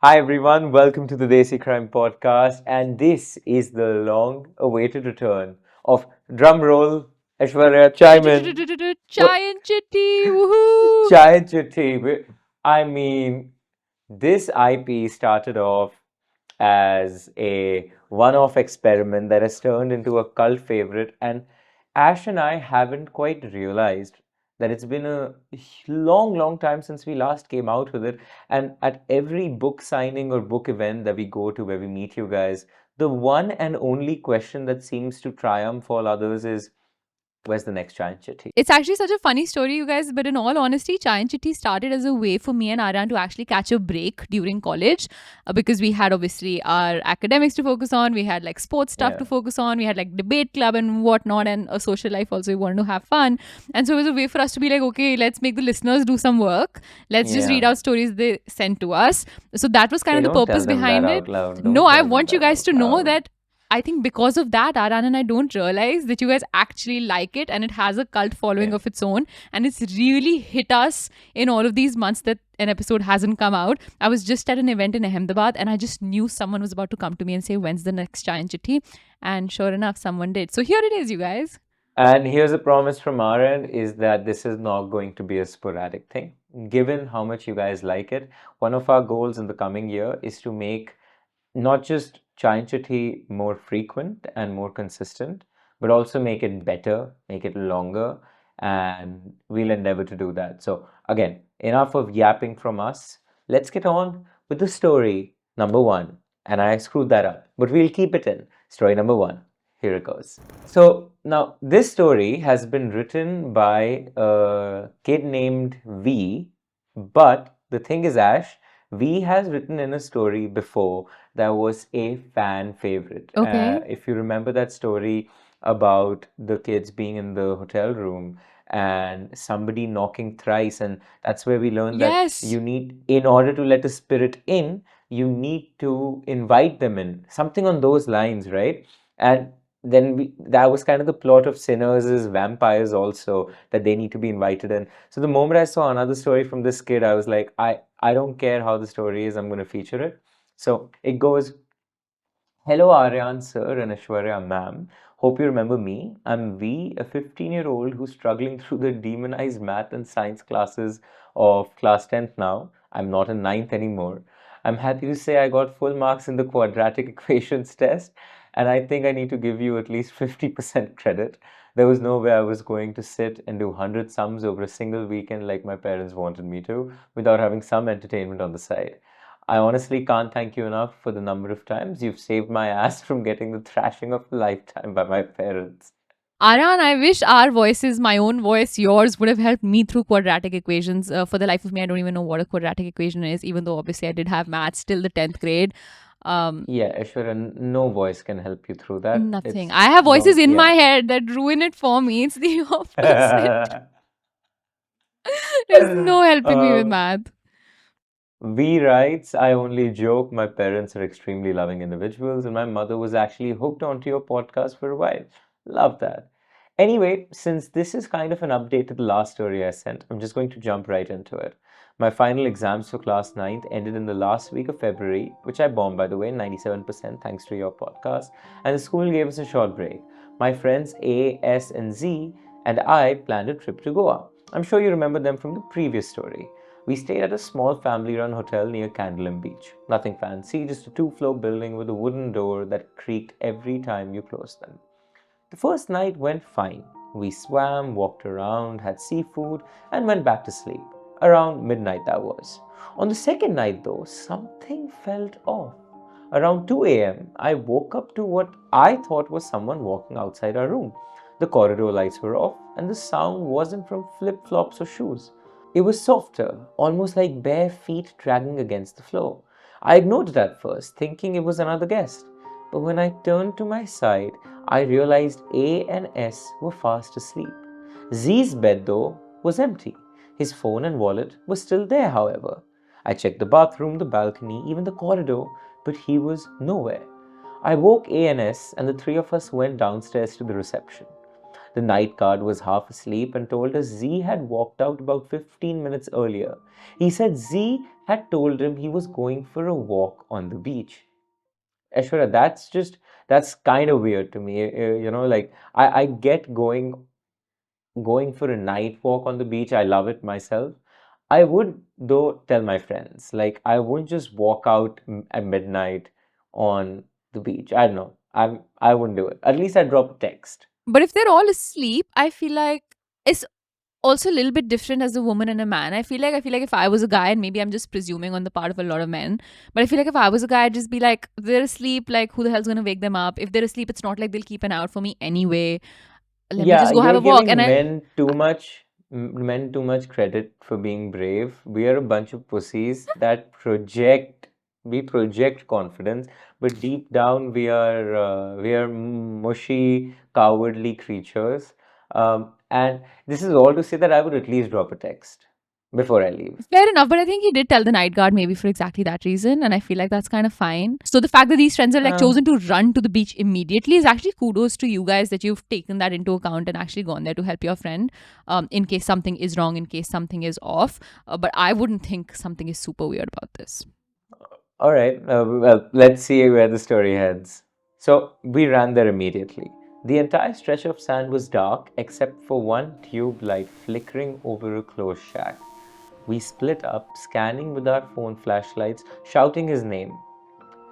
Hi everyone, welcome to the Desi Crime Podcast, and this is the long-awaited return of drum roll, Aishwarya, chime in. Chai and Chithi, woohoo! Chai Chithi. I mean, this IP started off as a one-off experiment that has turned into a cult favorite, and Ash and I haven't quite realized that it's been a long, long time since we last came out with it. And at every book signing or book event that we go to where we meet you guys, the one and only question that seems to triumph all others is, where's the next giant chitty? It's actually such a funny story, you guys. But in all honesty, Chai and Chithi started as a way for me and Aryaan to actually catch a break during college because we had obviously our academics to focus on. We had like sports stuff Yeah, to focus on. We had like debate club and whatnot and a social life also. We wanted to have fun. And so it was a way for us to be like, okay, let's make the listeners do some work. Let's just read yeah. out stories they sent to us. So that was kind Hey, of the don't tell purpose them that behind it. out loud. No, Don't I tell them want you that guys out to know loud. that I think because of that, Aran and I don't realize that you guys actually like it and it has a cult following Yeah. of its own. And it's really hit us in all of these months that an episode hasn't come out. I was just at an event in Ahmedabad and I just knew someone was about to come to me and say, when's the next giant chitti? And sure enough, someone did. So here it is, you guys. And here's a promise from our end is that this is not going to be a sporadic thing. Given how much you guys like it, one of our goals in the coming year is to make not just Chai Chithi more frequent and more consistent, but also make it better, make it longer, and we'll endeavor to do that. So, again, enough of yapping from us. Let's get on with the story number one. And I screwed that up, but we'll keep it in. Story number one. Here it goes. So, now this story has been written by a kid named V, but the thing is, Ash, V has written in a story before that was a fan favorite. Okay. If you remember that story about the kids being in the hotel room and somebody knocking thrice, and that's where we learned that Yes. you need, in order to let a spirit in, you need to invite them in. Something on those lines, right? And then that was kind of the plot of Sinners is vampires also, that they need to be invited in. So the moment I saw another story from this kid, I was like, I don't care how the story is, I'm going to feature it. So it goes, hello Aryaan sir and Aishwarya ma'am. Hope you remember me. I'm V, a 15-year-old who's struggling through the demonized math and science classes of class 10th now. I'm not in ninth anymore. I'm happy to say I got full marks in the quadratic equations test, and I think I need to give you at least 50% credit. There was no way I was going to sit and do 100 sums over a single weekend like my parents wanted me to without having some entertainment on the side. I honestly can't thank you enough for the number of times you've saved my ass from getting the thrashing of a lifetime by my parents. Aran, I wish our voices, my own voice, yours, would have helped me through quadratic equations. For the life of me, I don't even know what a quadratic equation is, even though obviously I did have maths till the 10th grade. Um, Yeah, Ashwara, no voice can help you through that. Nothing. It's I have voices don't, in my yeah. head that ruin it for me. It's the opposite. There's no helping me with um, math. V writes, I only joke. My parents are extremely loving individuals, and my mother was actually hooked onto your podcast for a while. Love that. Anyway, since this is kind of an update to the last story I sent, I'm just going to jump right into it. My final exams for class ninth ended in the last week of February, which I bombed, by the way, 97% thanks to your podcast, and the school gave us a short break. My friends A, S, and Z and I planned a trip to Goa. I'm sure you remember them from the previous story. We stayed at a small family run hotel near Candlem Beach. Nothing fancy, just a two-floor building with a wooden door that creaked every time you closed them. The first night went fine. We swam, walked around, had seafood, and went back to sleep. Around midnight, that was. On the second night, though, something felt off. Around 2 a.m., I woke up to what I thought was someone walking outside our room. The corridor lights were off, and the sound wasn't from flip flops or shoes. It was softer, almost like bare feet dragging against the floor. I ignored it at first, thinking it was another guest. But when I turned to my side, I realized A and S were fast asleep. Z's bed, though, was empty. His phone and wallet were still there, however. I checked the bathroom, the balcony, even the corridor, but he was nowhere. I woke A and S, and the three of us went downstairs to the reception. The night guard was half asleep and told us Z had walked out about 15 minutes earlier. He said Z had told him he was going for a walk on the beach. Aishwarya, that's kind of weird to me. Like I get going for a night walk on the beach. I love it myself. I would though tell my friends. Like I wouldn't just walk out at midnight on the beach. I don't know. I wouldn't do it. At least I'd drop a text. But if they're all asleep, I feel like it's also a little bit different as a woman and a man. I feel like if I was a guy, and maybe I'm just presuming on the part of a lot of men, but I feel like if I was a guy, I'd just be like, they're asleep, like who the hell's gonna wake them up? If they're asleep, it's not like they'll keep an eye out for me anyway. Let me Yeah, just go have you're a walk. And giving I men too much credit for being brave. We are a bunch of pussies that project confidence, but deep down we are mushy, cowardly creatures. And this is all to say that I would at least drop a text before I leave. Fair enough, but I think he did tell the night guard maybe for exactly that reason, and I feel like that's kind of fine. So the fact that these friends are like Uh, chosen to run to the beach immediately is actually kudos to you guys that you've taken that into account and actually gone there to help your friend, in case something is wrong, in case something is off. But I wouldn't think something is super weird about this. All right, well, let's see where the story heads. So we ran there immediately. The entire stretch of sand was dark except for one tube light flickering over a closed shack. We split up, scanning with our phone flashlights, shouting his name.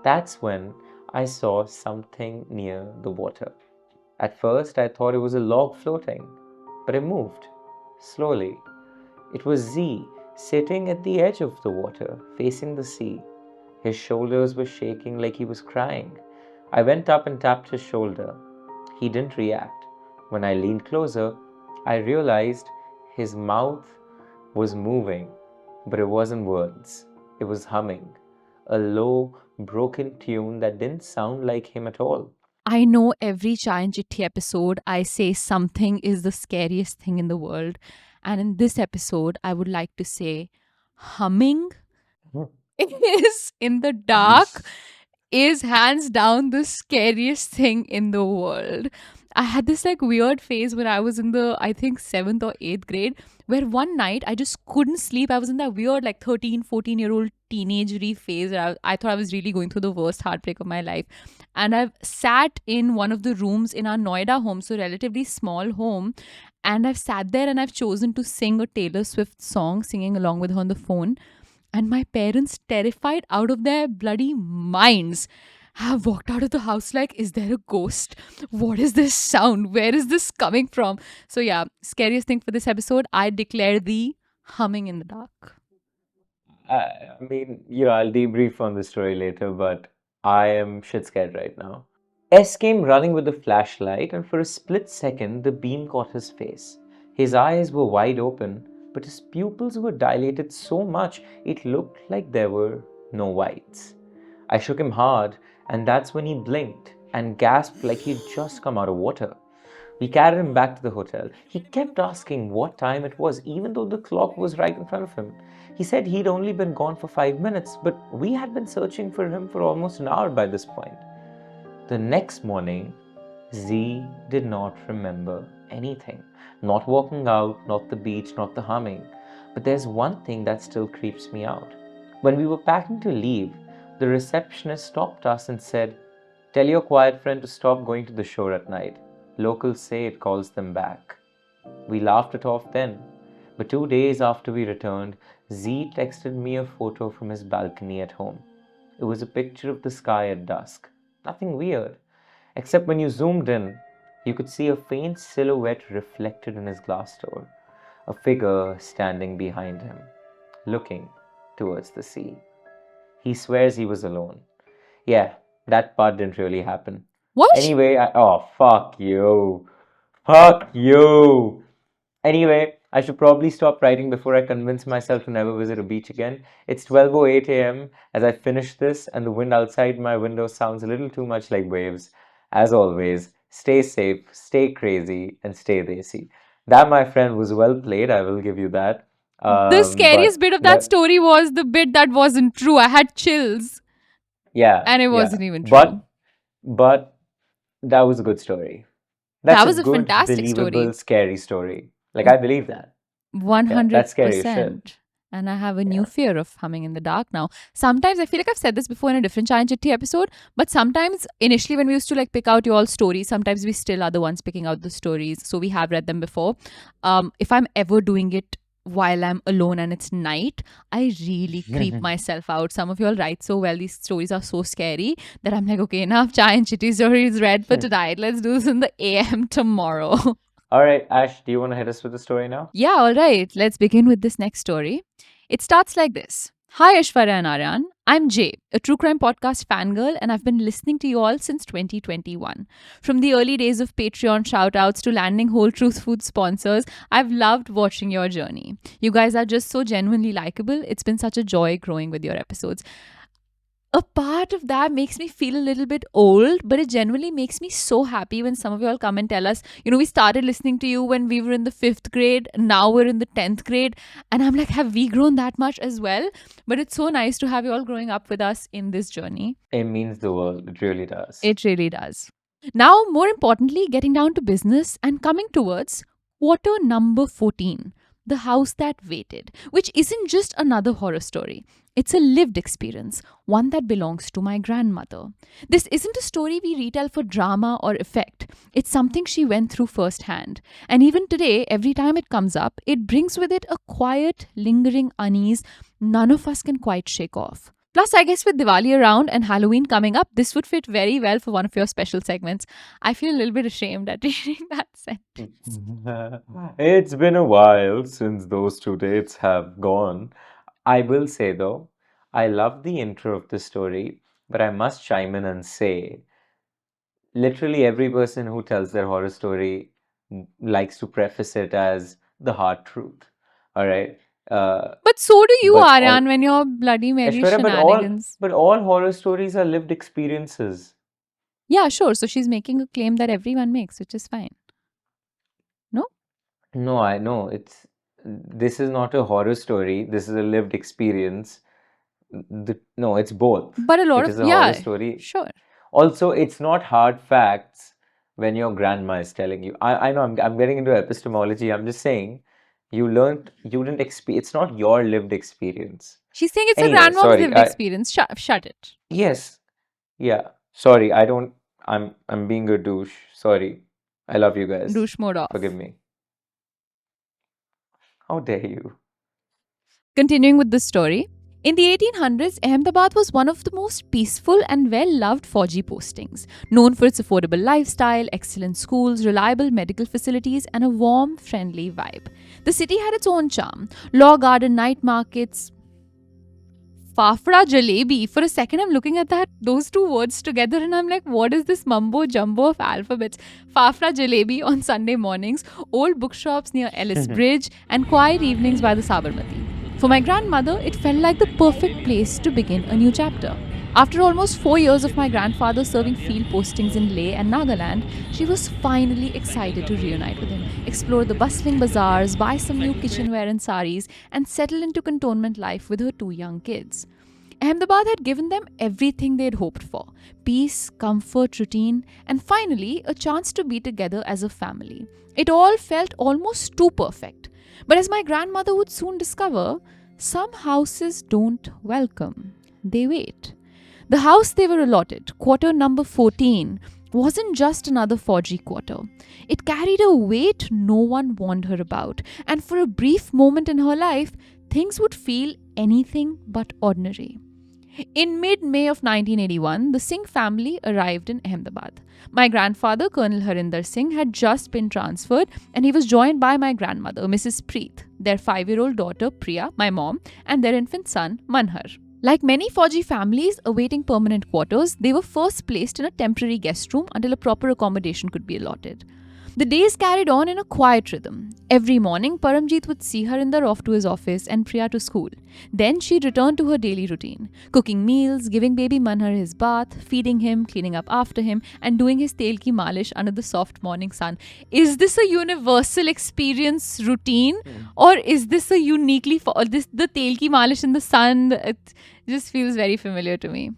That's when I saw something near the water. At first, I thought it was a log floating, but it moved slowly. It was Z sitting at the edge of the water, facing the sea. His shoulders were shaking like he was crying. I went up and tapped his shoulder. He didn't react. When I leaned closer, I realized his mouth was moving, but it wasn't words. It was humming. A low, broken tune that didn't sound like him at all. I know every Chai and Chitti episode, I say something is the scariest thing in the world. And in this episode, I would like to say humming is in the dark is hands down the scariest thing in the world. I had this like weird phase when I was in the, I think, 7th or 8th grade, where one night I just couldn't sleep. I was in that weird, like 13, 14-year-old teenagery phase where I thought I was really going through the worst heartbreak of my life. And I've sat in one of the rooms in our Noida home, so relatively small home. And I've sat there and I've chosen to sing a Taylor Swift song, singing along with her on the phone. And my parents, terrified out of their bloody minds, have walked out of the house like, is there a ghost? What is this sound? Where is this coming from? So, yeah, scariest thing for this episode, I declare the humming in the dark. I'll debrief on the story later, but I am shit scared right now. S came running with a flashlight, and for a split second, the beam caught his face. His eyes were wide open, but his pupils were dilated so much it looked like there were no whites. I shook him hard, and that's when he blinked and gasped like he'd just come out of water. We carried him back to the hotel. He kept asking what time it was, even though the clock was right in front of him. He said he'd only been gone for 5 minutes, but we had been searching for him for almost an hour by this point. The next morning, Z did not remember anything. Not walking out, not the beach, not the humming. But there's one thing that still creeps me out. When we were packing to leave, the receptionist stopped us and said, "Tell your quiet friend to stop going to the shore at night. Locals say it calls them back." We laughed it off then. But 2 days after we returned, Z texted me a photo from his balcony at home. It was a picture of the sky at dusk. Nothing weird, except when you zoomed in, you could see a faint silhouette reflected in his glass door, a figure standing behind him, looking towards the sea. He swears he was alone. Yeah, that part didn't really happen. What? Anyway, oh, fuck you. Fuck you. Anyway, I should probably stop writing before I convince myself to never visit a beach again. It's 12:08 a.m. as I finish this, and the wind outside my window sounds a little too much like waves. As always, stay safe, stay crazy, and stay desi. That, my friend, was well played. I will give you that. The scariest But bit of that that, story was the bit that wasn't true. I had chills, yeah, and it yeah. wasn't even true. But that was a good story. That's That a was a good, fantastic story. believable, scary story. Like, I believe that. Yeah, that's scary as shit. 100%. And I have a new Yeah. fear of humming in the dark now. Sometimes I feel like I've said this before in a different Chai Chitti episode, but sometimes initially when we used to like pick out your stories, sometimes we still are the ones picking out the stories. So we have read them before. If I'm ever doing it while I'm alone and it's night, I really creep myself out. Some of you all write so well. These stories are so scary that I'm like, okay, enough Chai and Chitti stories read for tonight. Let's do this in the AM tomorrow. All right, Ash, do you want to hit us with the story now? Yeah, all right. Let's begin with this next story. It starts like this. Hi, Aishwarya and Aryaan. I'm Jay, a true crime podcast fangirl, and I've been listening to you all since 2021. From the early days of Patreon shoutouts to landing Whole Truth Food sponsors, I've loved watching your journey. You guys are just so genuinely likable. It's been such a joy growing with your episodes. A part of that makes me feel a little bit old, but it genuinely makes me so happy when some of you all come and tell us, we started listening to you when we were in the 5th grade, now we're in the 10th grade. And I'm like, have we grown that much as well? But it's so nice to have you all growing up with us in this journey. It means the world. It really does. It really does. Now, more importantly, getting down to business and coming towards quarter number 14, The House That Waited, which isn't just another horror story. It's a lived experience, one that belongs to my grandmother. This isn't a story we retell for drama or effect. It's something she went through firsthand. And even today, every time it comes up, it brings with it a quiet, lingering unease none of us can quite shake off. Plus, I guess with Diwali around and Halloween coming up, this would fit very well for one of your special segments. I feel a little bit ashamed at reading that sentence. It's been a while since those 2 dates have gone. I will say though, I love the intro of the story, but I must chime in and say, literally every person who tells their horror story likes to preface it as the hard truth. All right. But so do you, But all Aryaan, when your Bloody Mary Aishwarya, shenanigans. but all horror stories are lived experiences. Yeah, sure. So she's making a claim that everyone makes, which is fine. No? No, I know this is not a horror story. This is a lived experience. No, it's both. But a lot It of, is a horror yeah, story. sure. Also, it's not hard facts when your grandma is telling you. I know I'm getting into epistemology. I'm just saying you didn't experience. It's not your lived experience. She's saying it's a Anyway, grandmom's sorry. lived experience. Shut it. Yes, yeah. Sorry, I don't. I'm being a douche. Sorry. I love you guys. Douche mode off. Forgive me. How dare you? Continuing with the story. In the 1800s, Ahmedabad was one of the most peaceful and well-loved Fauji postings, known for its affordable lifestyle, excellent schools, reliable medical facilities, and a warm, friendly vibe. The city had its own charm. Law garden night markets, Fafra jalebi. For a second, I'm looking at those two words together, and I'm like, what is this mumbo jumbo of alphabets? Fafra jalebi on Sunday mornings, old bookshops near Ellis Bridge, and quiet evenings by the Sabarmati. For my grandmother, it felt like the perfect place to begin a new chapter. After almost 4 years of my grandfather serving field postings in Leh and Nagaland, she was finally excited to reunite with him, explore the bustling bazaars, buy some new kitchenware and saris, and settle into cantonment life with her 2 young kids. Ahmedabad had given them everything they'd hoped for: peace, comfort, routine, and finally a chance to be together as a family. It all felt almost too perfect. But as my grandmother would soon discover, some houses don't welcome, they wait. The house they were allotted, quarter number 14, wasn't just another Fauji quarter. It carried a weight no one warned her about, and for a brief moment in her life, things would feel anything but ordinary. In mid-May of 1981, the Singh family arrived in Ahmedabad. My grandfather, Colonel Harinder Singh, had just been transferred, and he was joined by my grandmother, Mrs. Preet, their 5-year-old daughter, Priya, my mom, and their infant son, Manhar. Like many Fauji families awaiting permanent quarters, they were first placed in a temporary guest room until a proper accommodation could be allotted. The days carried on in a quiet rhythm. Every morning, Paramjeet would see Harinder off to his office and Priya to school. Then she'd return to her daily routine, cooking meals, giving baby Manhar his bath, feeding him, cleaning up after him, and doing his tel ki malish under the soft morning sun. Is this a universal experience routine, or is this a uniquely for the tel ki malish in the sun? It just feels very familiar to me.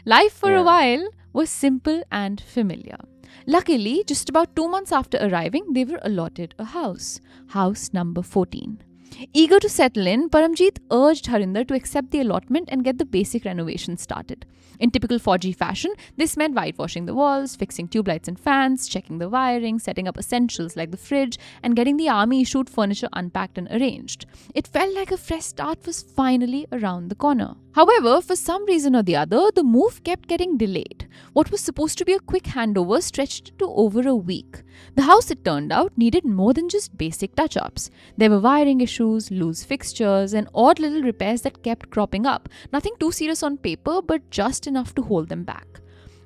Life for a while was simple and familiar. Luckily, just about 2 months after arriving, they were allotted a house, house number 14. Eager to settle in, Paramjeet urged Harinder to accept the allotment and get the basic renovation started. In typical 4G fashion, this meant whitewashing the walls, fixing tube lights and fans, checking the wiring, setting up essentials like the fridge, and getting the army issued furniture unpacked and arranged. It felt like a fresh start was finally around the corner. However, for some reason or the other, the move kept getting delayed. What was supposed to be a quick handover stretched to over a week. The house, it turned out, needed more than just basic touch ups. There were wiring issues, loose fixtures, and odd little repairs that kept cropping up. Nothing too serious on paper, but just enough to hold them back.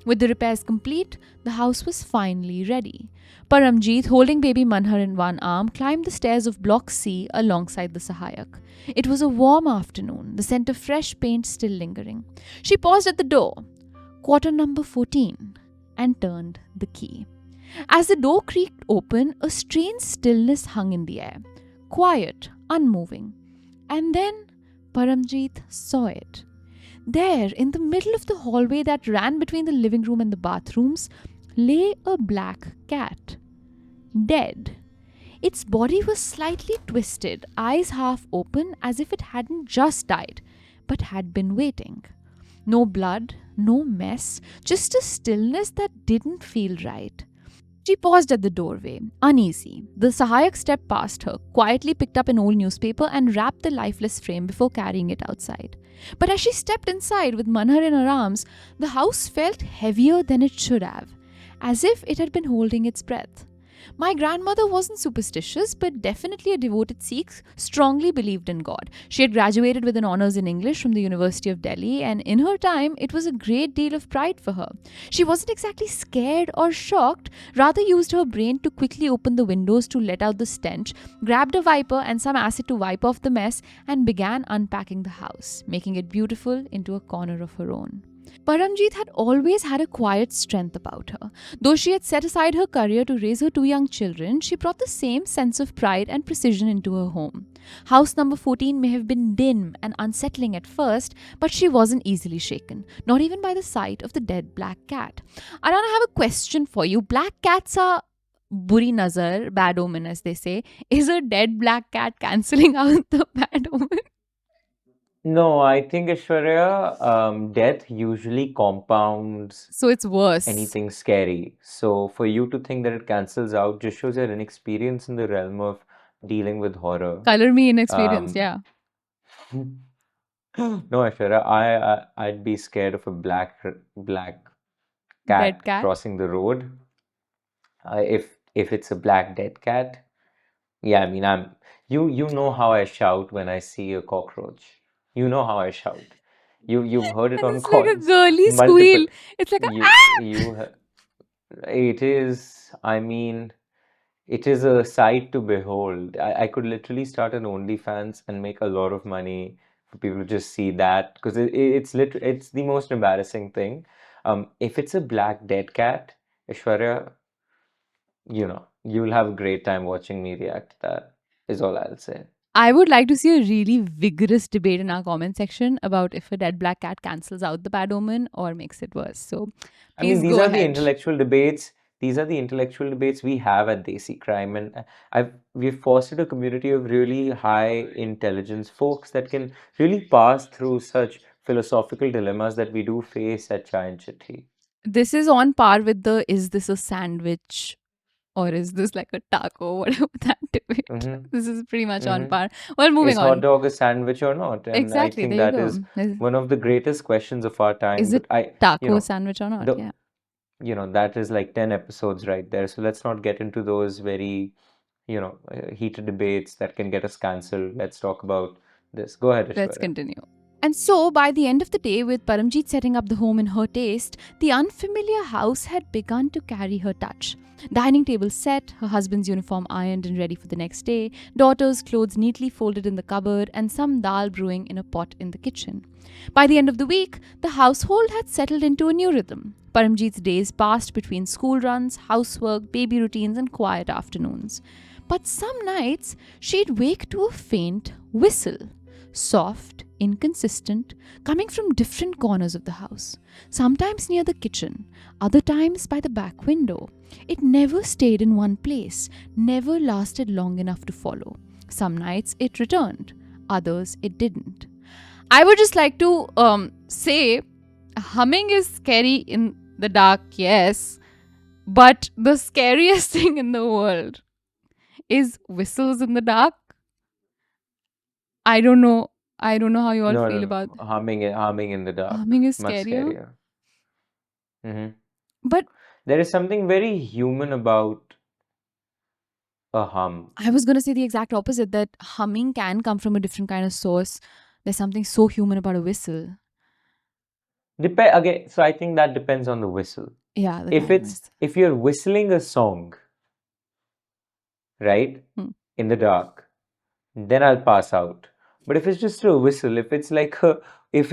With the repairs complete, the house was finally ready. Paramjeet, holding baby Manhar in one arm, climbed the stairs of Block C alongside the Sahayak. It was a warm afternoon, the scent of fresh paint still lingering. She paused at the door, quarter number 14, and turned the key. As the door creaked open, a strange stillness hung in the air, quiet, unmoving. And then Paramjeet saw it. There, in the middle of the hallway that ran between the living room and the bathrooms, lay a black cat. Dead. Its body was slightly twisted, eyes half open as if it hadn't just died, but had been waiting. No blood, no mess, just a stillness that didn't feel right. She paused at the doorway, uneasy. The Sahayak stepped past her, quietly picked up an old newspaper and wrapped the lifeless frame before carrying it outside. But as she stepped inside with Manhar in her arms, the house felt heavier than it should have, as if it had been holding its breath. My grandmother wasn't superstitious, but definitely a devoted Sikh, strongly believed in God. She had graduated with an honours in English from the University of Delhi, and in her time, it was a great deal of pride for her. She wasn't exactly scared or shocked, rather used her brain to quickly open the windows to let out the stench, grabbed a wiper and some acid to wipe off the mess, and began unpacking the house, making it beautiful into a corner of her own. Paramjeet had always had a quiet strength about her. Though she had set aside her career to raise her two young children, she brought the same sense of pride and precision into her home. House number 14 may have been dim and unsettling at first, but she wasn't easily shaken, not even by the sight of the dead black cat. Aryaan, I have a question for you. Black cats are buri nazar, bad omen as they say. Is a dead black cat cancelling out the bad omen? No, I think Aishwarya, death usually compounds So it's worse. anything scary. So for you to think that it cancels out just shows your inexperience in the realm of dealing with horror. Color me inexperienced, Um, yeah. no, Aishwarya, I'd be scared of a black Dead cat cat. crossing the road. If it's a black dead cat, yeah, I mean you know how I shout when I see a cockroach. You know how I shout. You've heard it And on it's like a calls girly multiple. squeal. It's like a You ah! you ha- it is. I mean, it is a sight to behold. I could literally start an OnlyFans and make a lot of money for people to just see that because it's the most embarrassing thing. If it's a black dead cat, Ishwarya, you'll have a great time watching me react to that, is all I'll say. I would like to see a really vigorous debate in our comment section about if a dead black cat cancels out the bad omen or makes it worse. So I mean, please go ahead. these are the intellectual debates we have at Desi Crime, and we've fostered a community of really high intelligence folks that can really pass through such philosophical dilemmas that we do face at Chai and Chithi. This is on par with the is this a sandwich or is this like a taco, whatever that debate. Mm-hmm. This is pretty much on Mm-hmm. par. Well, moving Is hot on. dog a sandwich or not? And I Exactly, think there you that go. is one of the greatest questions of our time. Is it But you taco a know, sandwich or not? the Yeah. that is like 10 episodes right there. So let's not get into those very, heated debates that can get us cancelled. Let's talk about this. Go ahead, Let's Ishwarya. continue. And so, by the end of the day, with Paramjeet setting up the home in her taste, the unfamiliar house had begun to carry her touch. Dining table set, her husband's uniform ironed and ready for the next day, daughter's clothes neatly folded in the cupboard, and some dal brewing in a pot in the kitchen. By the end of the week, the household had settled into a new rhythm. Paramjeet's days passed between school runs, housework, baby routines, and quiet afternoons. But some nights, she'd wake to a faint whistle. Soft, inconsistent, coming from different corners of the house. Sometimes near the kitchen, other times by the back window. It never stayed in one place, never lasted long enough to follow. Some nights it returned, others it didn't. I would just like to say humming is scary in the dark, yes, but the scariest thing in the world is whistles in the dark. I don't know. I don't know how you all No, feel no, about no. Humming in the dark. humming is Much scarier. scarier. Hmm. But There is something very human about a hum. I was going to say the exact opposite, that humming can come from a different kind of source. There's something so human about a whistle. Okay, so I think that depends on the whistle. Yeah, the If kind of it's whistle. if you're whistling a song, right, in the dark, then I'll pass out. But if it's just a whistle, if it's like it's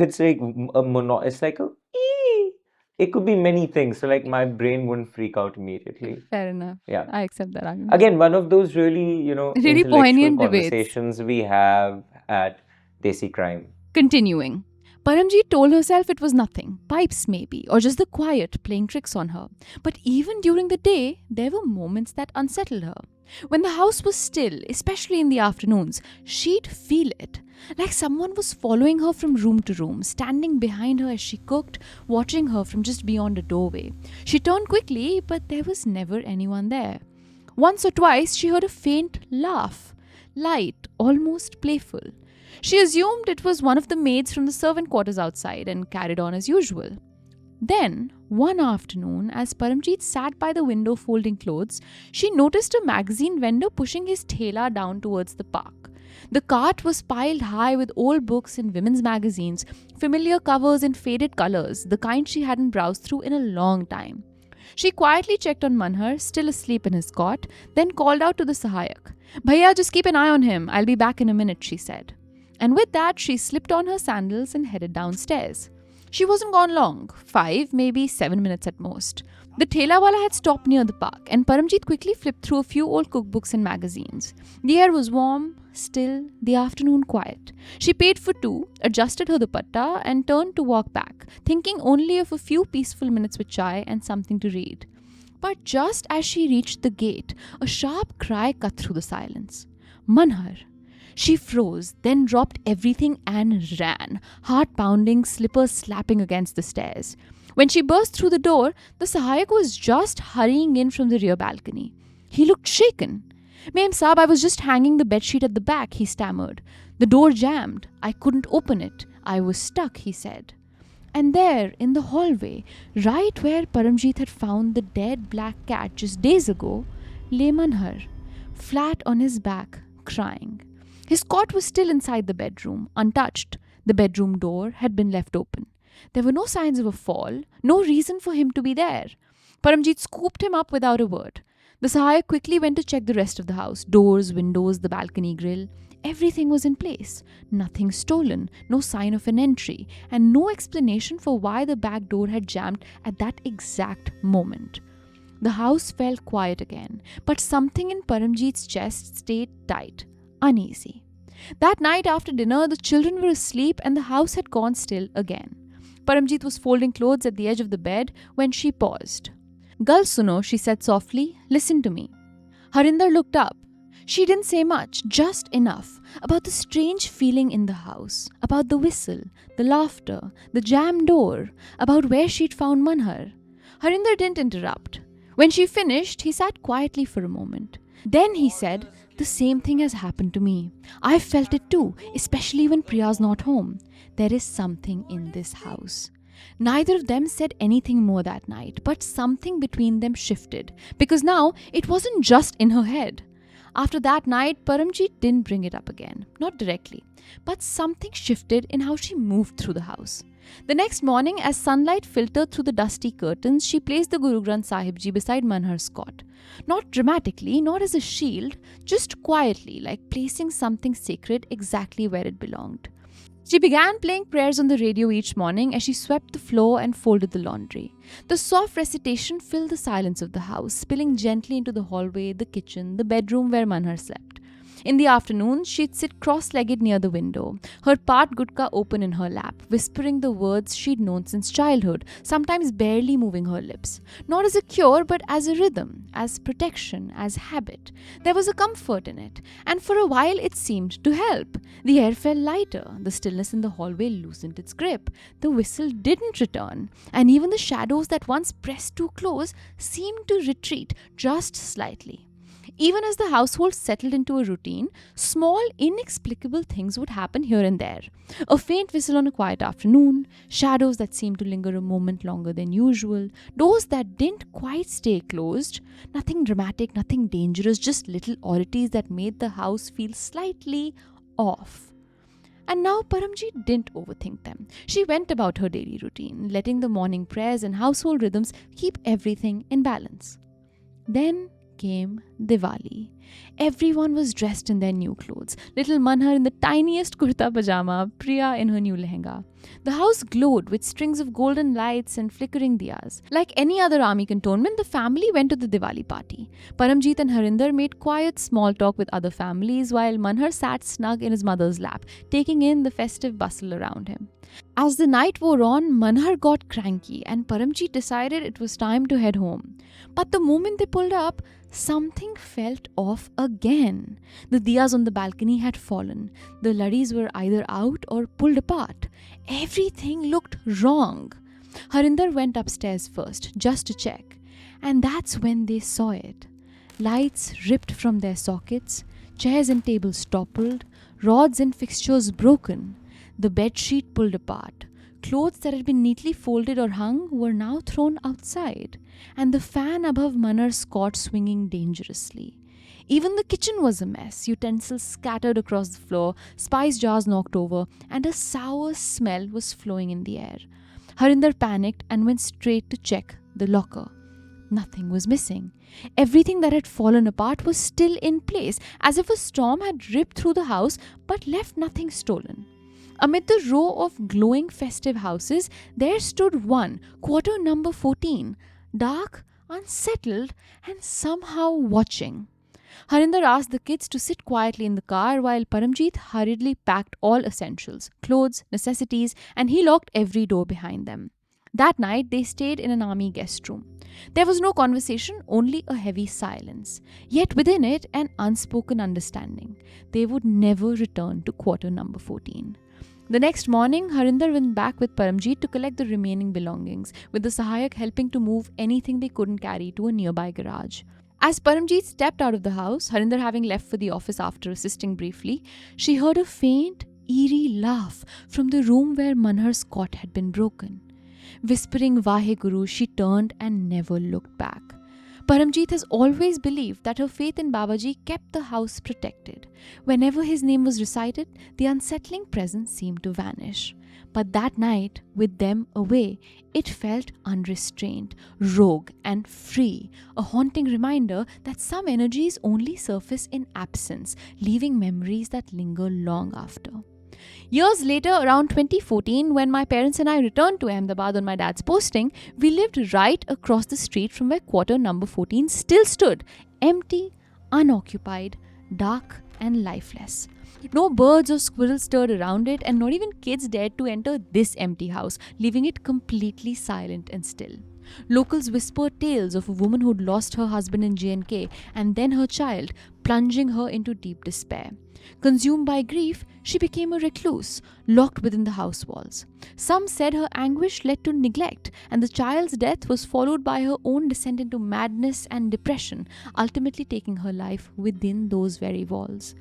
like a ee, it could be many things. So like my brain wouldn't freak out immediately. Fair enough. Yeah. I accept that argument. Again, one of those really, Really intellectual poignant debates. conversations we have at Desi Crime. Continuing. Paramjeet told herself it was nothing, pipes maybe, or just the quiet playing tricks on her. But even during the day, there were moments that unsettled her. When the house was still, especially in the afternoons, she'd feel it. Like someone was following her from room to room, standing behind her as she cooked, watching her from just beyond a doorway. She turned quickly, but there was never anyone there. Once or twice, she heard a faint laugh, light, almost playful. She assumed it was one of the maids from the servant quarters outside and carried on as usual. Then, one afternoon, as Paramjeet sat by the window folding clothes, she noticed a magazine vendor pushing his thela down towards the park. The cart was piled high with old books and women's magazines, familiar covers in faded colors, the kind she hadn't browsed through in a long time. She quietly checked on Manhar, still asleep in his cot, then called out to the Sahayak. Bhaiya, just keep an eye on him. I'll be back in a minute, she said. And with that, she slipped on her sandals and headed downstairs. She wasn't gone long, 5, maybe 7 minutes at most. The thelawala had stopped near the park, and Paramjeet quickly flipped through a few old cookbooks and magazines. The air was warm, still, the afternoon quiet. She paid for 2, adjusted her dupatta, and turned to walk back, thinking only of a few peaceful minutes with chai and something to read. But just as she reached the gate, a sharp cry cut through the silence. Manhar. She froze, then dropped everything and ran, heart pounding, slippers slapping against the stairs. When she burst through the door, the Sahayak was just hurrying in from the rear balcony. He looked shaken. Ma'am Saab, I was just hanging the bedsheet at the back, he stammered. The door jammed. I couldn't open it. I was stuck, he said. And there, in the hallway, right where Paramjeet had found the dead black cat just days ago, lay Manhar, flat on his back, crying. His cot was still inside the bedroom, untouched. The bedroom door had been left open. There were no signs of a fall, no reason for him to be there. Paramjeet scooped him up without a word. The Sahayak quickly went to check the rest of the house, doors, windows, the balcony grill. Everything was in place. Nothing stolen, no sign of an entry, and no explanation for why the back door had jammed at that exact moment. The house felt quiet again, but something in Paramjeet's chest stayed tight, uneasy. That night after dinner, the children were asleep and the house had gone still again. Paramjeet was folding clothes at the edge of the bed when she paused. Gal suno, she said softly, listen to me. Harinder looked up. She didn't say much, just enough, about the strange feeling in the house, about the whistle, the laughter, the jammed door, about where she'd found Manhar. Harinder didn't interrupt. When she finished, he sat quietly for a moment. Then he said, the same thing has happened to me. I felt it too, especially when Priya's not home. There is something in this house. Neither of them said anything more that night, but something between them shifted, because now it wasn't just in her head. After that night, Paramjeet didn't bring it up again, not directly, but something shifted in how she moved through the house. The next morning, as sunlight filtered through the dusty curtains, she placed the Guru Granth Sahib Ji beside Manhar's cot. Not dramatically, not as a shield, just quietly, like placing something sacred exactly where it belonged. She began playing prayers on the radio each morning as she swept the floor and folded the laundry. The soft recitation filled the silence of the house, spilling gently into the hallway, the kitchen, the bedroom where Manhar slept. In the afternoon, she'd sit cross-legged near the window, her part gutka open in her lap, whispering the words she'd known since childhood, sometimes barely moving her lips. Not as a cure, but as a rhythm, as protection, as habit. There was a comfort in it, and for a while it seemed to help. The air felt lighter, the stillness in the hallway loosened its grip, the whistle didn't return, and even the shadows that once pressed too close seemed to retreat just slightly. Even as the household settled into a routine, small, inexplicable things would happen here and there. A faint whistle on a quiet afternoon, shadows that seemed to linger a moment longer than usual, doors that didn't quite stay closed. Nothing dramatic, nothing dangerous, just little oddities that made the house feel slightly off. And now Paramjeet didn't overthink them. She went about her daily routine, letting the morning prayers and household rhythms keep everything in balance. Then came Diwali. Everyone was dressed in their new clothes. Little Manhar in the tiniest kurta pajama, Priya in her new lehenga. The house glowed with strings of golden lights and flickering diyas. Like any other army cantonment, the family went to the Diwali party. Paramjeet and Harinder made quiet small talk with other families while Manhar sat snug in his mother's lap, taking in the festive bustle around him. As the night wore on, Manhar got cranky and Paramjeet decided it was time to head home. But the moment they pulled up, something felt off again. The diyas on the balcony had fallen. The ladis were either out or pulled apart. Everything looked wrong. Harinder went upstairs first, just to check. And that's when they saw it. Lights ripped from their sockets, chairs and tables toppled, rods and fixtures broken. The bedsheet pulled apart. Clothes that had been neatly folded or hung were now thrown outside, and the fan above Manar's cot swinging dangerously. Even the kitchen was a mess, utensils scattered across the floor, spice jars knocked over, and a sour smell was flowing in the air. Harinder panicked and went straight to check the locker. Nothing was missing. Everything that had fallen apart was still in place, as if a storm had ripped through the house but left nothing stolen. Amid the row of glowing festive houses, there stood one, quarter number 14, dark, unsettled, and somehow watching. Harinder asked the kids to sit quietly in the car while Paramjeet hurriedly packed all essentials, clothes, necessities, and he locked every door behind them. That night, they stayed in an army guest room. There was no conversation, only a heavy silence. Yet within it, an unspoken understanding. They would never return to quarter number 14. The next morning, Harinder went back with Paramjeet to collect the remaining belongings, with the Sahayak helping to move anything they couldn't carry to a nearby garage. As Paramjeet stepped out of the house, Harinder having left for the office after assisting briefly, she heard a faint, eerie laugh from the room where Manhar's cot had been broken. Whispering Vaheguru, she turned and never looked back. Paramjeet has always believed that her faith in Babaji kept the house protected. Whenever his name was recited, the unsettling presence seemed to vanish. But that night, with them away, it felt unrestrained, rogue, and free, a haunting reminder that some energies only surface in absence, leaving memories that linger long after. Years later, around 2014, when my parents and I returned to Ahmedabad on my dad's posting, we lived right across the street from where quarter number 14 still stood, empty, unoccupied, dark, and lifeless. No birds or squirrels stirred around it, and not even kids dared to enter this empty house, leaving it completely silent and still. Locals whispered tales of a woman who'd lost her husband in J&K and then her child, plunging her into deep despair. Consumed by grief, she became a recluse, locked within the house walls. Some said her anguish led to neglect, and the child's death was followed by her own descent into madness and depression, ultimately taking her life within those very walls.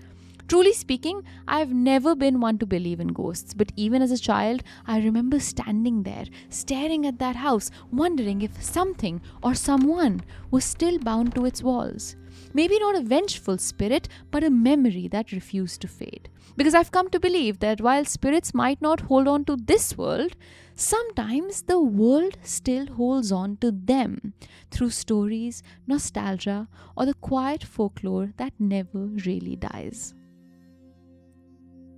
Truly speaking, I have never been one to believe in ghosts, but even as a child, I remember standing there, staring at that house, wondering if something or someone was still bound to its walls. Maybe not a vengeful spirit, but a memory that refused to fade. Because I've come to believe that while spirits might not hold on to this world, sometimes the world still holds on to them through stories, nostalgia, or the quiet folklore that never really dies.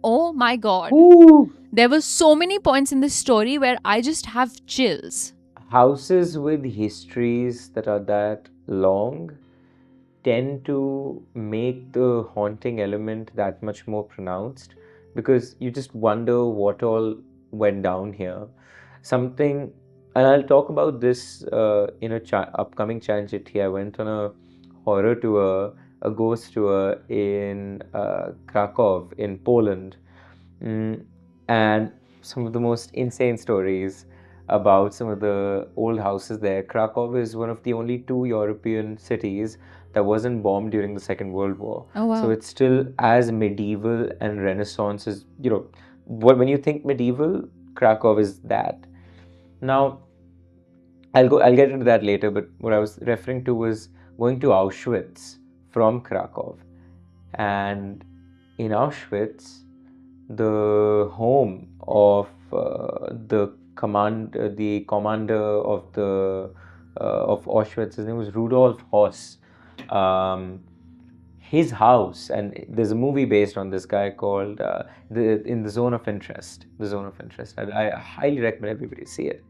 Oh my god. Ooh. There were so many points in this story where I just have chills. Houses with histories that are that long tend to make the haunting element that much more pronounced because you just wonder what all went down here. Something, and I'll talk about this in a upcoming Chai Chithi. I went on a horror tour, a ghost tour in Krakow in Poland. Mm, and some of the most insane stories about some of the old houses there. Krakow is one of the only two European cities that wasn't bombed during the Second World War. Oh, So wow. it's still as medieval and Renaissance as, when you think medieval, Krakow is that. Now, I'll get into that later, but what I was referring to was going to Auschwitz from Krakow. And in Auschwitz, the home of the commander of Auschwitz. His name was Rudolf Hoss. Um, his house, and there's a movie based on this guy called the Zone of Interest. The Zone of Interest. I highly recommend everybody see it.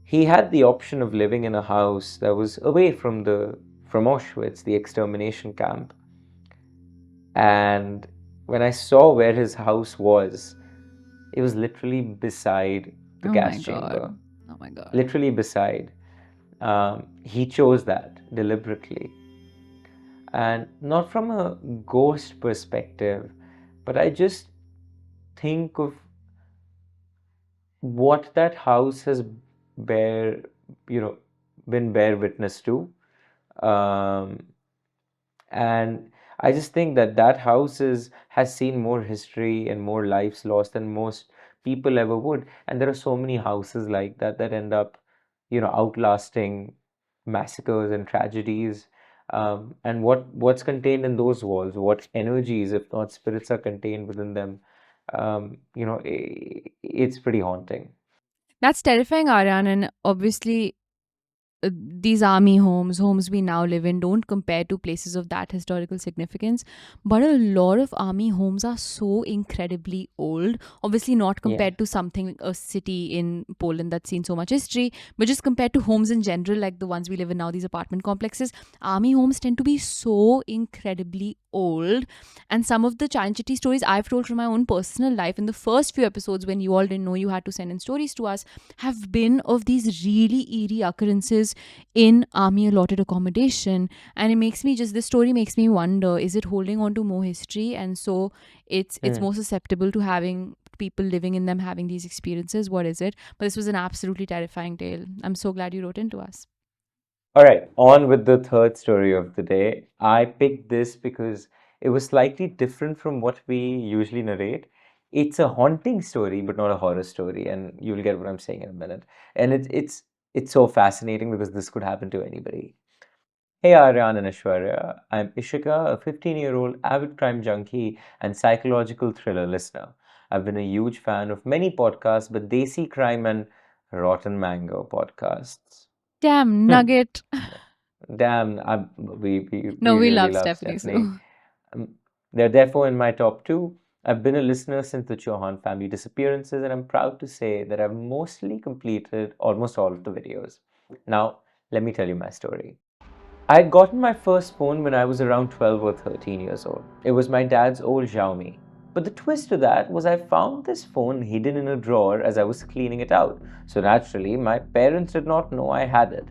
He had the option of living in a house that was away from Auschwitz, the extermination camp. And when I saw where his house was, it was literally beside the Oh my gas God. chamber. Oh my God. Literally beside. He chose that deliberately. And not from a ghost perspective, but I just think of what that house has bear, you know, been bear witness to. Um, and I just think that that house has seen more history and more lives lost than most people ever would. And there are so many houses like that that end up, outlasting massacres and tragedies. And what's contained in those walls, what energies, if not spirits, are contained within them, it's pretty haunting. That's terrifying, Aryan. And obviously, these army homes we now live in, don't compare to places of that historical significance. But a lot of army homes are so incredibly old. Obviously, not Yeah. compared to something, a city in Poland that's seen so much history, but just compared to homes in general, like the ones we live in now, these apartment complexes. Army homes tend to be so incredibly old. And some of the Chanchiti stories I've told from my own personal life in the first few episodes, when you all didn't know you had to send in stories to us, have been of these really eerie occurrences in army allotted accommodation. And it makes me just, this story makes me wonder, is it holding on to more history, and so it's Hmm. more susceptible to having people living in them having these experiences? What is it? But this was an absolutely terrifying tale. I'm so glad you wrote into us. All right, on with the third story of the day. I picked this because it was slightly different from what we usually narrate. It's a haunting story, but not a horror story, and you'll get what I'm saying in a minute. And it's so fascinating because this could happen to anybody. Hey Aryaan and Aishwarya, I'm Ishika, a 15-year-old avid crime junkie and psychological thriller listener. I've been a huge fan of many podcasts, but Desi Crime and Rotten Mango podcasts. Damn nugget. Damn, we No, we really love love Stephanie Stephanie. so. They're therefore in my top two. I've been a listener since the Chauhan family disappearances, and I'm proud to say that I've mostly completed almost all of the videos. Now, let me tell you my story. I had gotten my first phone when I was around 12 or 13 years old. It was my dad's old Xiaomi. But the twist to that was I found this phone hidden in a drawer as I was cleaning it out. So naturally, my parents did not know I had it.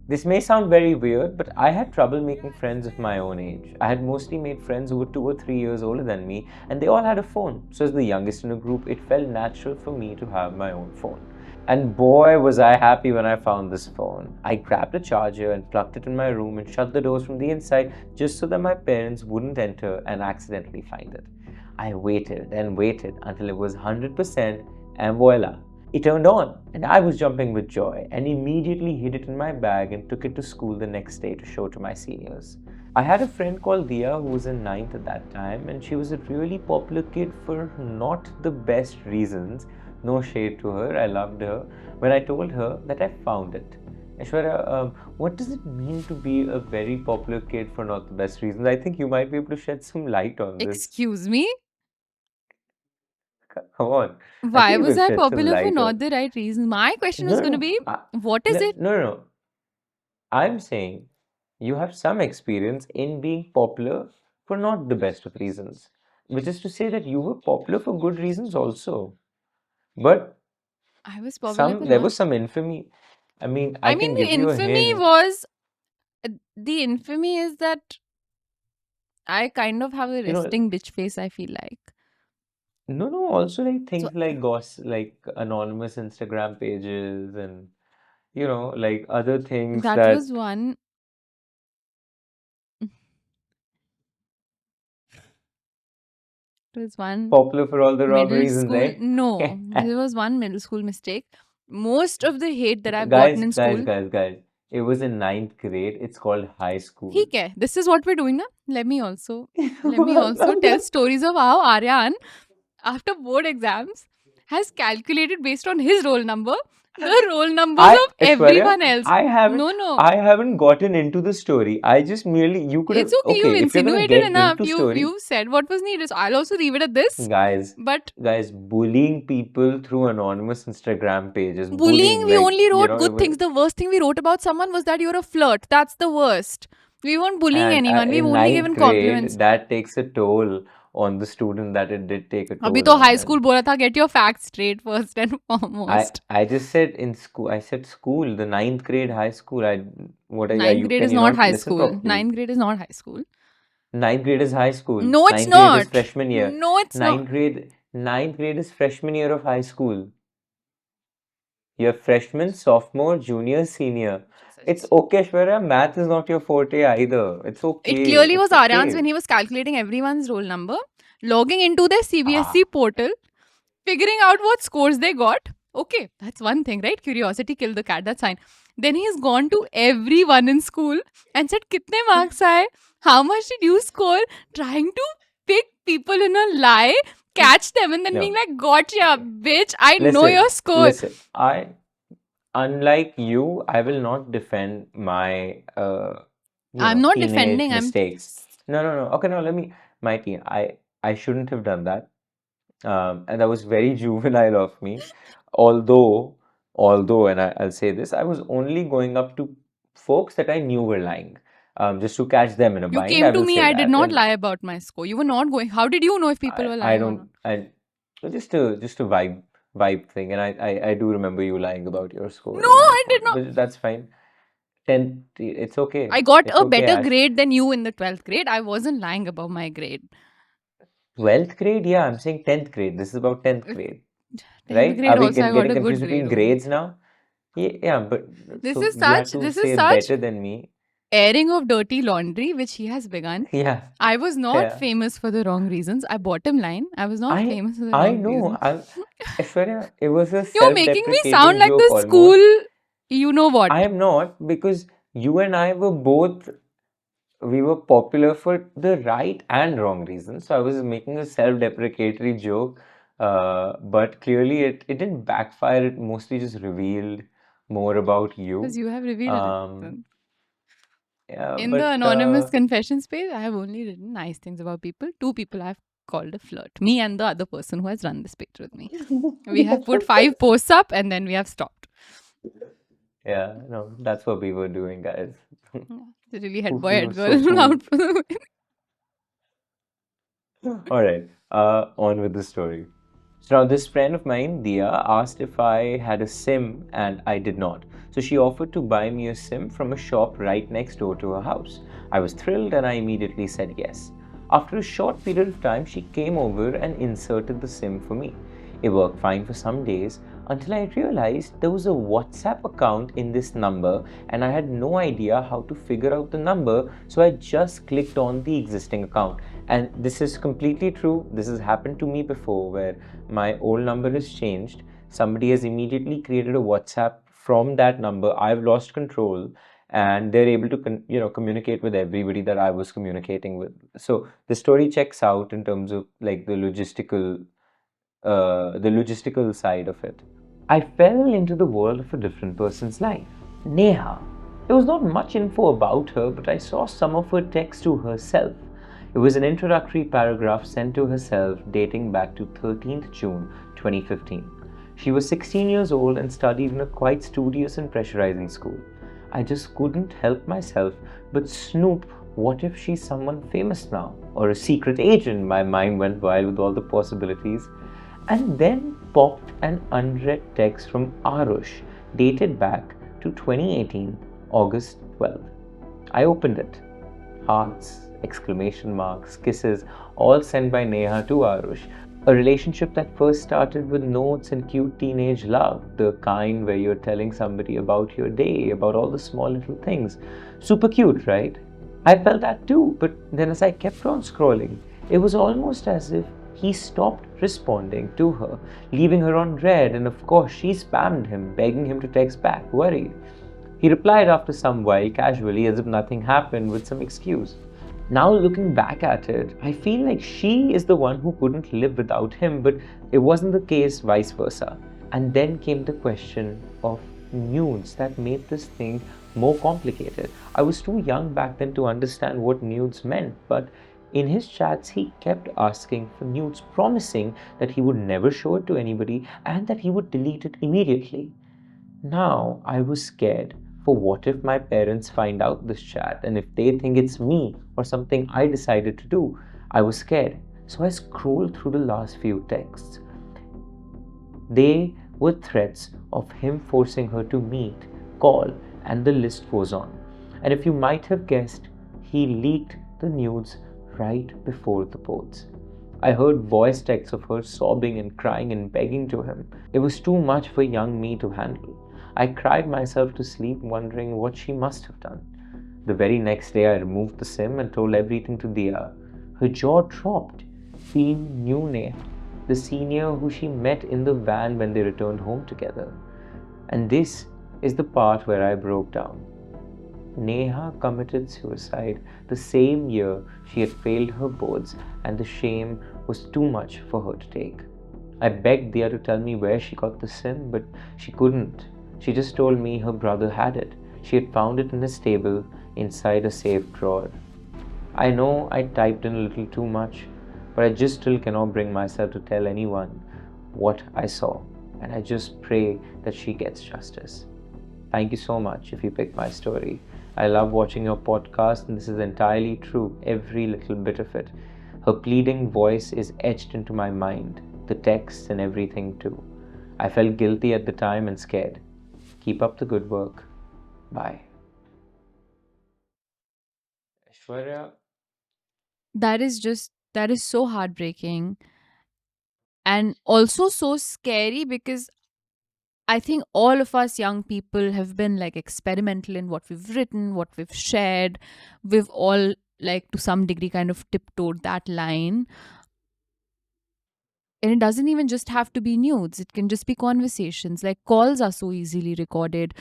This may sound very weird, but I had trouble making friends of my own age. I had mostly made friends who were 2 or 3 years older than me, and they all had a phone. So, as the youngest in a group, it felt natural for me to have my own phone. And boy, was I happy when I found this phone. I grabbed a charger and plugged it in my room and shut the doors from the inside just so that my parents wouldn't enter and accidentally find it. I waited and waited until it was 100%, and voila, it turned on, and I was jumping with joy and immediately hid it in my bag and took it to school the next day to show to my seniors. I had a friend called Dia who was in ninth at that time, and she was a really popular kid for not the best reasons. No shade to her, I loved her. When I told her that I found it, Aishwarya, what does it mean to be a very popular kid for not the best reasons? I think you might be able to shed some light on this. Excuse me? Come on, I Why think you was could I shed some popular for light not on. the right reasons? My question No, was no, going to no. be, what is No, it? no, no. I'm saying you have some experience in being popular for not the best of reasons, which is to say that you were popular for good reasons also. But I was popular for there not. was some infamy. I mean, I I mean, can give you a hint. the infamy is that I kind of have a You know, resting bitch face, I feel like. no, also like So things like like anonymous Instagram pages and like other things that that was one. It was one popular for all the wrong middle reasons, school. eh? No, there was one middle school mistake. Most of the hate that I've gotten Guys, in guys, school. guys, guys. It was in ninth grade. It's called high school. ठीक है. This is what we're doing now. Let me also tell stories of how Aryaan, after board exams, has calculated based on his roll number the roll numbers of Aishwarya, everyone else. No, no. I haven't gotten into the story. I just merely, you could It's have, okay. You've okay, if you're gonna insinuated get enough. into You've story, you've said what was needed. So I'll also leave it at this. guys, But bullying people through anonymous Instagram pages, bullying, bullying, we like, only wrote good things. The worst thing we wrote about someone was that you're a flirt. That's the worst. We weren't bullying and anyone. We've in only ninth given compliments. grade, that takes a toll on the student that it did take a अभी toll तो on. High school And बोला था get your facts straight first and foremost. I just said in school, I said school, the ninth grade high school. Ninth grade Can is you not not high listen school. properly? Ninth grade is not high school. Ninth grade is high school. No, it's Ninth grade is not. freshman year. No, it's not. Ninth grade is freshman year of high school. You have freshman, sophomore, junior, senior. It's okay, Shwara. Math is not your forte either. It's It okay. clearly was It's Aryan's okay. when he was calculating everyone's roll number, logging into their CBSE Ah, portal, figuring out what scores they got. Okay, that's one thing, right? Curiosity killed the cat. That's fine. Then he's gone to everyone in school and said, "Kitne marks aaye? How much did you score?" Trying to pick people in a lie, catch them, and then being no. like, "Gotcha, bitch! I know your Listen, score." listen. Unlike you, I will not defend my, I'm not teenage defending. I'm mistakes. No. Okay, no, let me, my teen, I shouldn't have done that. And that was very juvenile of me. Although, and I'll say this, I was only going up to folks that I knew were lying, just to catch them in a You bind. I came to will me. say I did that, not and lie about my score. You were not going. How did you know if people were I lying or not? don't, I just a vibe thing, and I do remember you lying about your score No, in I ninth did point, not. but that's fine. 10th, it's okay. I got It's a okay, better Ash. grade than you in the 12th grade. I wasn't lying about my grade. 12th grade, yeah, I'm saying 10th grade. This is about 10th Uh, grade, 10th right? grade Are we also, I got getting a good confused grade between only. grades now? Yeah, but This so is you had such, to this is say such better than me. airing of dirty laundry, which he has begun. Yeah, I was not yeah. famous for the wrong reasons. I bottom line, I was not I famous for the I wrong know. reasons. Aishwarya, it was a You're making me sound self-deprecating like joke the school, almost. you know what. I am not, because you and I were both, we were popular for the right and wrong reasons. So I was making a self-deprecatory joke, but clearly it didn't backfire. It mostly just revealed more about Because you. you have revealed a Um, reason. yeah, In the but anonymous confession space, I have only written nice things about people. Two people I've called a flirt. Me and the other person who has run this page with me. We have put 5 posts up and then we have stopped. yeah, no, that's what we were doing, guys. Yeah, it's really head Oof, boy, we head were so girl cool. out for the win. All right, on with the story. So now this friend of mine, Dia, asked if I had a SIM and I did not. So she offered to buy me a SIM from a shop right next door to her house. I was thrilled and I immediately said yes. After a short period of time, she came over and inserted the SIM for me. It worked fine for some days until I realized there was a WhatsApp account in this number and I had no idea how to figure out the number, so I just clicked on the existing account. And this is completely true. This has happened to me before, where my old number is changed. Somebody has immediately created a WhatsApp from that number. I've lost control, and they're able to communicate with everybody that I was communicating with. So the story checks out in terms of like the logistical side of it. I fell into the world of a different person's life, Neha. There was not much info about her, but I saw some of her text to herself. It was an introductory paragraph sent to herself dating back to 13th June 2015. She was 16 years old and studied in a quite studious and pressurizing school. I just couldn't help myself but snoop. What if she's someone famous now? Or a secret agent? My mind went wild with all the possibilities. And then popped an unread text from Arush, dated back to 2018, August 12th. I opened it. Hearts, exclamation marks, kisses, all sent by Neha to Arush. A relationship that first started with notes and cute teenage love, the kind where you're telling somebody about your day, about all the small little things. Super cute, right? I felt that too, but then as I kept on scrolling, it was almost as if he stopped responding to her, leaving her on read, and of course she spammed him, begging him to text back, worried. He replied after some while, casually, as if nothing happened, with some excuse. Now, looking back at it, I feel like she is the one who couldn't live without him, but it wasn't the case vice versa. And then came the question of nudes that made this thing more complicated. I was too young back then to understand what nudes meant, but in his chats, he kept asking for nudes, promising that he would never show it to anybody and that he would delete it immediately. Now I was scared for what if my parents find out this chat and if they think it's me or something I decided to do. I was scared. So I scrolled through the last few texts. They were threats of him forcing her to meet, call, and the list goes on. And if you might have guessed, he leaked the nudes right before the polls. I heard voice texts of her sobbing and crying and begging to him. It was too much for young me to handle. I cried myself to sleep, wondering what she must have done. The very next day, I removed the SIM and told everything to Dia. Her jaw dropped. She knew Neha, the senior who she met in the van when they returned home together. And this is the part where I broke down. Neha committed suicide the same year she had failed her boards, and the shame was too much for her to take. I begged Dia to tell me where she got the SIM, but she couldn't. She just told me her brother had it. She had found it in his table inside a safe drawer. I know I typed in a little too much, but I just still cannot bring myself to tell anyone what I saw, and I just pray that she gets justice. Thank you so much if you picked my story. I love watching your podcast, and this is entirely true, every little bit of it. Her pleading voice is etched into my mind, the texts and everything too. I felt guilty at the time and scared. Keep up the good work. Bye. Aishwarya, That is so heartbreaking and also so scary because I think all of us young people have been like experimental in what we've written, what we've shared. We've all, like, to some degree, kind of tiptoed that line. And it doesn't even just have to be nudes, it can just be conversations. Like, calls are so easily recorded.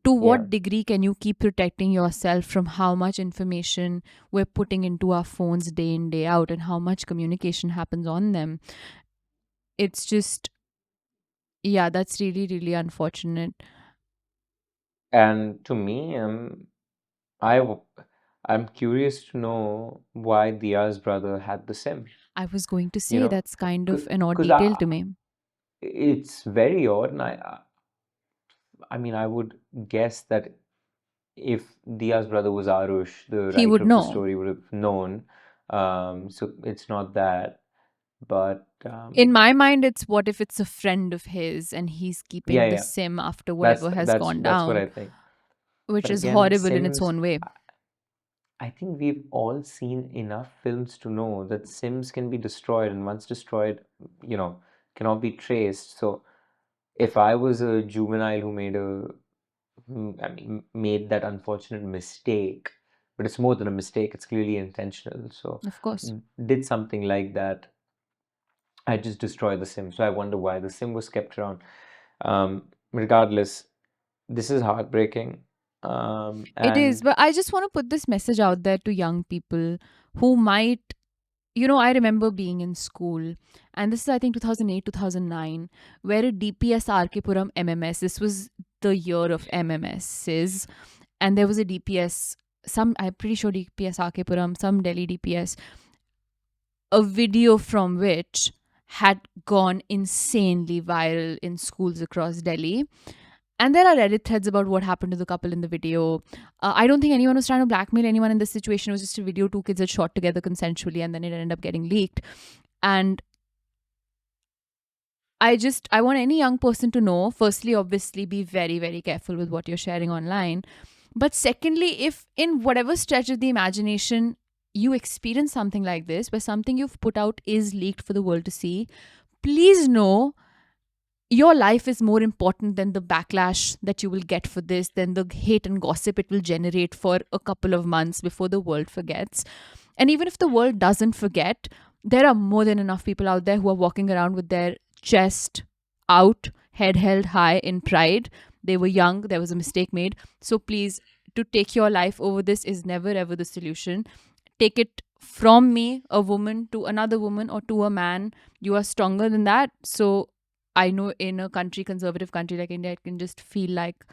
To yeah. what degree can you keep protecting yourself from how much information we're putting into our phones day in, day out, and how much communication happens on them? It's just, yeah, that's really, really unfortunate. And to me, I, w- I'm curious to know why Dia's brother had the SIM. I was going to You say know, that's kind of an odd because detail to me. it's very odd, and I mean, I would guess that if Dia's brother was Arush, the He writer would of the know. story would have known. So it's not that, but In my mind, it's what if it's a friend of his and he's yeah, keeping the yeah, SIM after that's whatever has that's gone that's what down, I think. which But is again, horrible in its Sims, own way. I think we've all seen enough films to know that Sims can be destroyed, and once destroyed, you know, cannot be traced. So if I was a juvenile who I mean, made that unfortunate mistake, but it's more than a mistake, it's clearly intentional. So Of course. did something like that, I just destroyed the sim. So I wonder why the sim was kept around. Regardless, this is heartbreaking. It is, And but I just want to put this message out there to young people who might, I remember being in school, and this is, I think, 2008, 2009, where a DPS RK Puram MMS, this was the year of MMSs, and there was a DPS, I'm pretty sure DPS RK Puram, some Delhi DPS, a video from which had gone insanely viral in schools across Delhi. And there are Reddit threads about what happened to the couple in the video. I don't think anyone was trying to blackmail anyone in this situation. It was just a video two kids had shot together consensually, and then it ended up getting leaked. And I want any young person to know, firstly, obviously, be very, very careful with what you're sharing online. But secondly, if in whatever stretch of the imagination you experience something like this, where something you've put out is leaked for the world to see, please know your life is more important than the backlash that you will get for this, than the hate and gossip it will generate for a couple of months before the world forgets. And even if the world doesn't forget, there are more than enough people out there who are walking around with their chest out, head held high in pride. They were young, there was a mistake made. So please, to take your life over this is never ever the solution. Take it from me, a woman, to another woman or to a man. You are stronger than that. So I know in a country, conservative country like India, it can just feel like,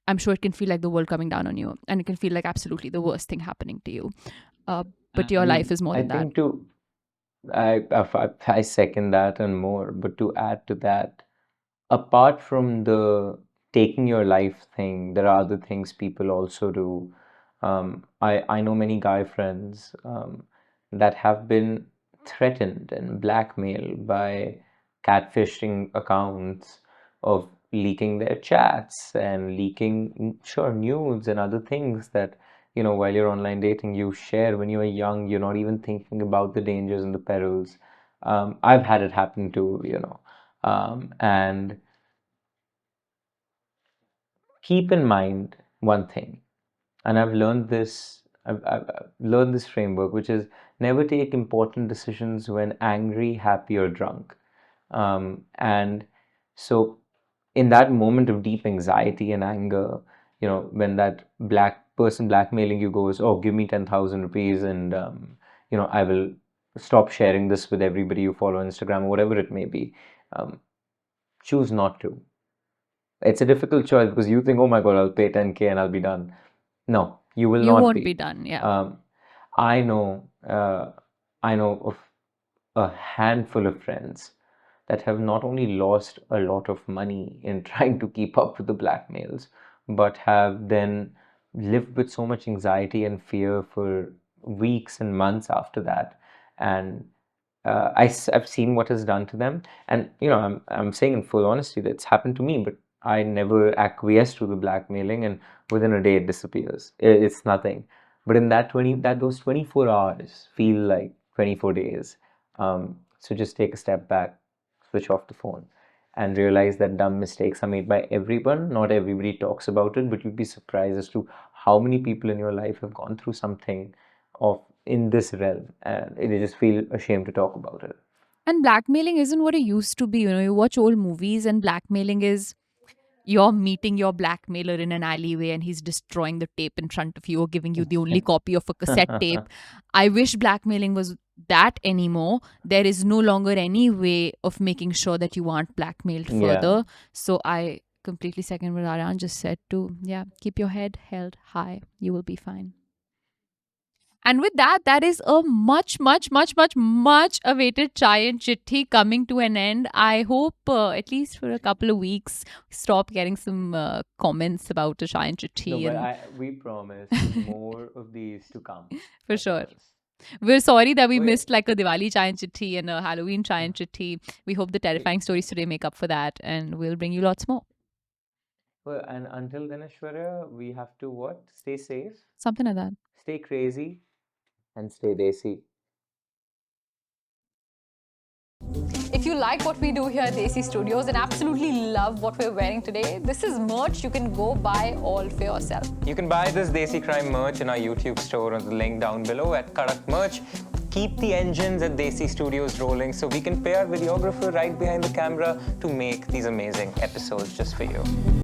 I'm sure it can feel like the world coming down on you, and it can feel like absolutely the worst thing happening to you. Uh, but your life is more I than that. think I second that and more, but to add to that, apart from the taking your life thing, there are other things people also do. I know many guy friends that have been threatened and blackmailed by catfishing accounts of leaking their chats and leaking, sure, nudes and other things that, while you're online dating, you share when you're young, you're not even thinking about the dangers and the perils. I've had it happen too, and keep in mind one thing, and I've learned this framework, which is never take important decisions when angry, happy, or drunk. And so, in that moment of deep anxiety and anger, when that black person blackmailing you goes, "Oh, give me 10,000 rupees, and I will stop sharing this with everybody you follow on Instagram," or whatever it may be, choose not to. It's a difficult choice because you think, "Oh my God, I'll pay 10K and I'll be done." No, you will You not won't be be. done. Yeah. Um, I know, I know of a handful of friends that have not only lost a lot of money in trying to keep up with the blackmails, but have then lived with so much anxiety and fear for weeks and months after that. And I've seen what has done to them, and I'm saying in full honesty that it's happened to me, but I never acquiesced to the blackmailing, and within a day it disappears. It's nothing. But in those 24 hours feel like 24 days. So just take a step back, switch off the phone, and realize that dumb mistakes are made by everyone. Not everybody talks about it, but you'd be surprised as to how many people in your life have gone through something of in this realm, and they just feel ashamed to talk about it. And blackmailing isn't what it used to be. You watch old movies, and blackmailing is you're meeting your blackmailer in an alleyway and he's destroying the tape in front of you or giving you the only copy of a cassette tape. I wish blackmailing was that anymore. There is no longer any way of making sure that you aren't blackmailed Yeah. further. So I completely second what Aryaan just said too. Yeah, keep your head held high. You will be fine. And with that, that is a much, much, much, much, much awaited Chai and Chithi coming to an end. I hope, at least for a couple of weeks, stop getting some comments about the Chai and No, Chithi. but And we promise more of these to come. for I sure. promise. We're sorry that we Okay. missed like a Diwali Chai and Chithi and a Halloween Chai and Chithi. We hope the terrifying stories today make up for that, and we'll bring you lots more. Well, and until then, Aishwarya, we have to what? Stay safe, Something like that. stay crazy, and stay desi. If you like what we do here at Desi Studios and absolutely love what we're wearing today, this is merch you can go buy all for yourself. You can buy this Desi Crime merch in our YouTube store on the link down below at Kadak Merch. Keep the engines at Desi Studios rolling so we can pay our videographer right behind the camera to make these amazing episodes just for you.